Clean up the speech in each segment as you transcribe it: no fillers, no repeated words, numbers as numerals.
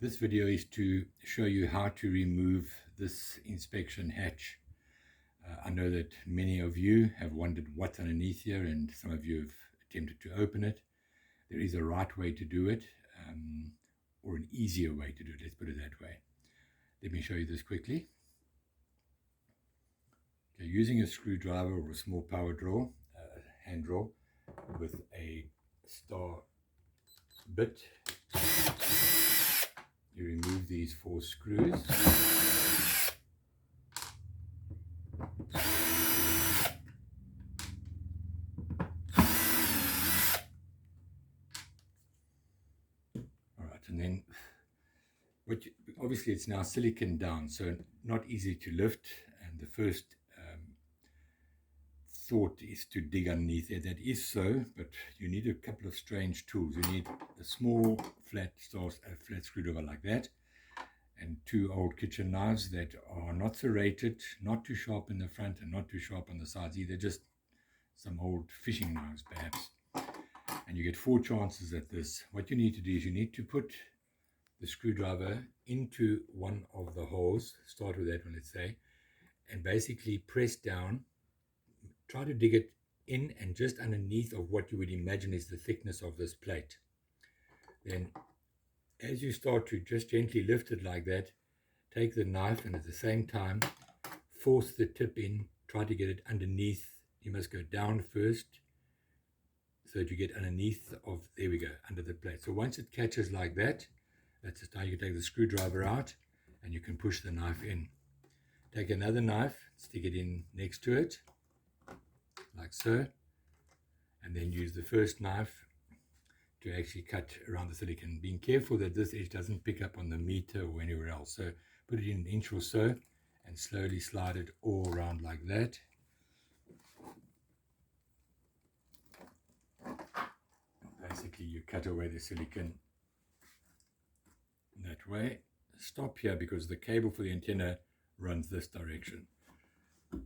This video is to show you how to remove this inspection hatch. I know that many of you have wondered what's underneath here, and some of you have attempted to open it. There is a right way to do it, or an easier way to do it, let's put it that way. Let me show you this quickly. Okay, using a screwdriver or a small power drill, hand drill, with a star bit, you remove these 4 screws. Alright, and then obviously it's now silicon down, so not easy to lift, and the first thought is to dig underneath there. That is so, but you need a couple of strange tools. You need a small flat screwdriver like that, and 2 old kitchen knives that are not serrated, not too sharp in the front and not too sharp on the sides either, just some old fishing knives perhaps. And you get 4 chances at this. What you need to do is you need to put the screwdriver into one of the holes, start with that one, let's say, and basically press down. Try to dig it in and just underneath of what you would imagine is the thickness of this plate. Then as you start to just gently lift it like that, take the knife and at the same time force the tip in. Try to get it underneath. You must go down first so that you get underneath of, there we go, under the plate. So once it catches like that, that's just how you can take the screwdriver out and you can push the knife in. Take another knife, stick it in next to it, like so, and then use the first knife to actually cut around the silicone, being careful that this edge doesn't pick up on the meter or anywhere else. So put it in an inch or so and slowly slide it all around like that. Basically you cut away the silicone that way. Stop here because the cable for the antenna runs this direction.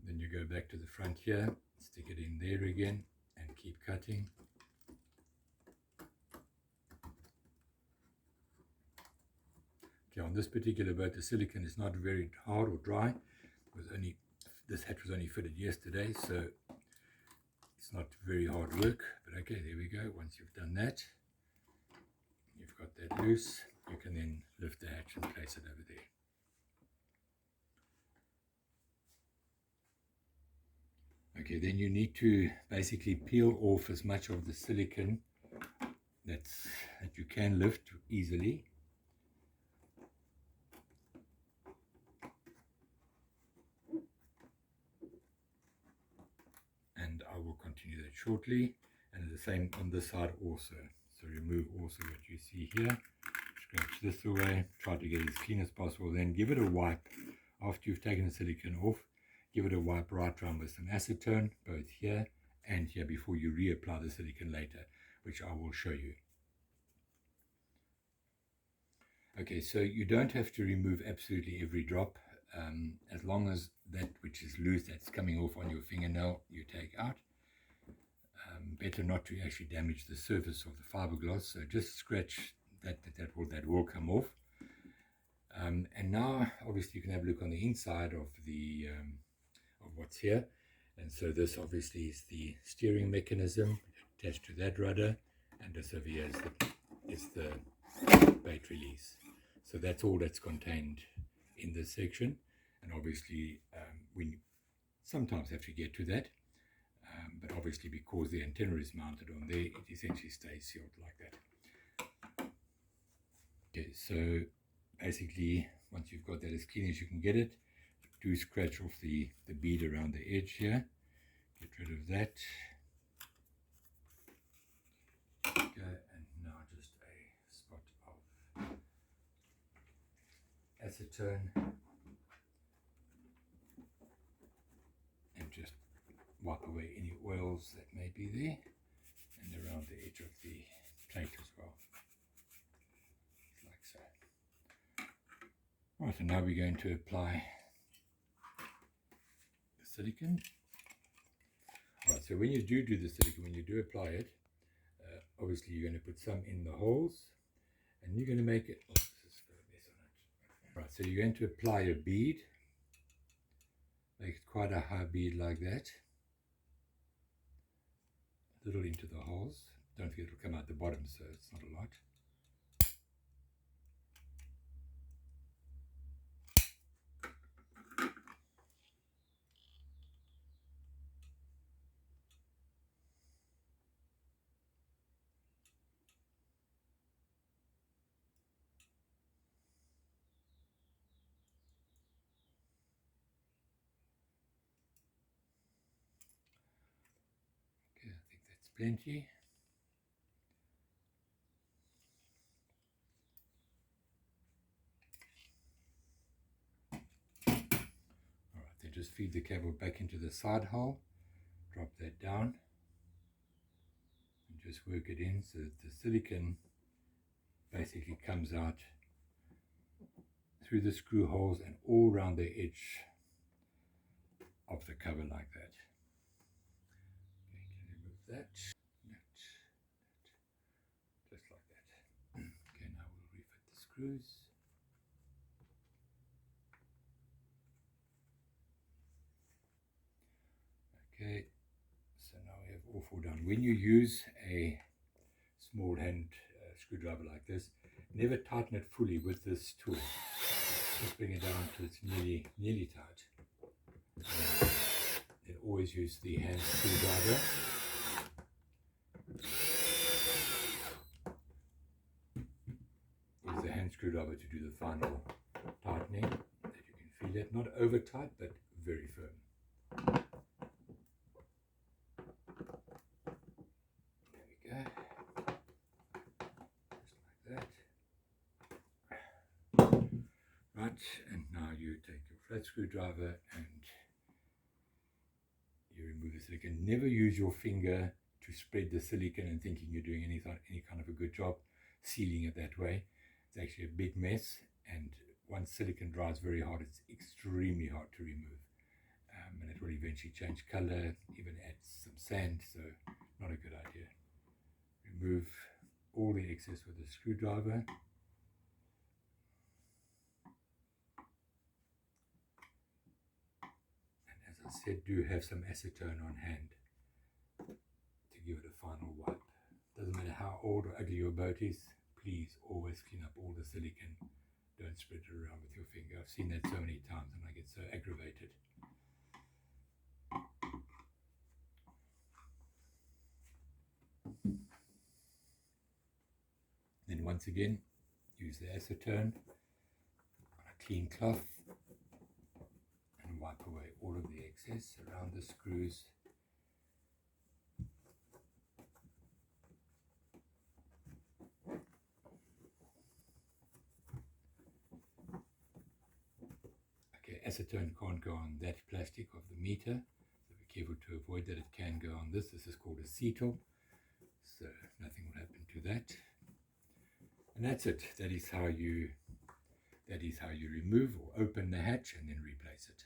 Then you go back to the front here, stick it in there again and keep cutting. Okay, on this particular boat the silicone is not very hard or dry. This hatch was only fitted yesterday, so it's not very hard work, but okay, there we go. Once you've done that, you've got that loose, you can then lift the hatch and place it over there. Okay, then you need to basically peel off as much of the silicone that you can lift easily. And I will continue that shortly. And the same on this side also. So remove also what you see here. Scratch this away. Try to get it as clean as possible. Then give it a wipe after you've taken the silicone off. Give it a wipe right round with some acetone, both here and here, before you reapply the silicone later, which I will show you. Okay, so you don't have to remove absolutely every drop. As long as that which is loose, that's coming off on your fingernail, you take out. Better not to actually damage the surface of the fiberglass, so just scratch that will come off. And now obviously you can have a look on the inside of the of what's here. And so this obviously is the steering mechanism attached to that rudder, and this over here is the bait release. So that's all that's contained in this section, and obviously we sometimes have to get to that, but obviously because the antenna is mounted on there, it essentially stays sealed like that. Okay, so basically once you've got that as clean as you can get it, do scratch off the bead around the edge here. Get rid of that. Okay, and now just a spot of acetone, and just wipe away any oils that may be there, and around the edge of the plate as well, like so. Right, and now we're going to apply silicone. Alright, so when you do the silicone, when you do apply it, obviously you're going to put some in the holes, and you're going to make it, oh, this is Right, so you're going to apply a bead. Make it quite a high bead like that. A little into the holes. Don't forget it'll come out the bottom, so it's not a lot. Okay, I think that's plenty. Alright, then just feed the cable back into the side hole. Drop that down. And just work it in so that the silicone basically comes out through the screw holes and all around the edge of the cover like that. Okay, can you remove that? Just like that. Okay, now we'll refit the screws. Okay, so now we have all four done. When you use a small hand screwdriver like this, never tighten it fully with this tool. Just bring it down till it's nearly tight. Then always use the hand screwdriver. Use the hand screwdriver to do the final tightening. That you can feel it, not over tight, but very firm. There we go. Just like that. Right, and now you take your flat screwdriver and you remove the silicone. Never use your finger to spread the silicone and thinking you're doing any kind of a good job sealing it that way. It's actually a big mess, and once silicone dries very hard, it's extremely hard to remove. And it will eventually change color, even add some sand, so not a good idea. Remove all the excess with a screwdriver. And as I said, do have some acetone on hand to give it a final wipe. Doesn't matter how old or ugly your boat is, please always clean up all the silicone. Don't spread it around with your finger. I've seen that so many times and I get so aggravated. Then once again, use the acetone on a clean cloth and wipe away all of the excess around the screws. Okay, acetone can't go on that plastic of the meter, so be careful to avoid that. It can go on this. This is called acetal, so nothing will happen to that. And that's it. That is how you remove or open the hatch and then replace it.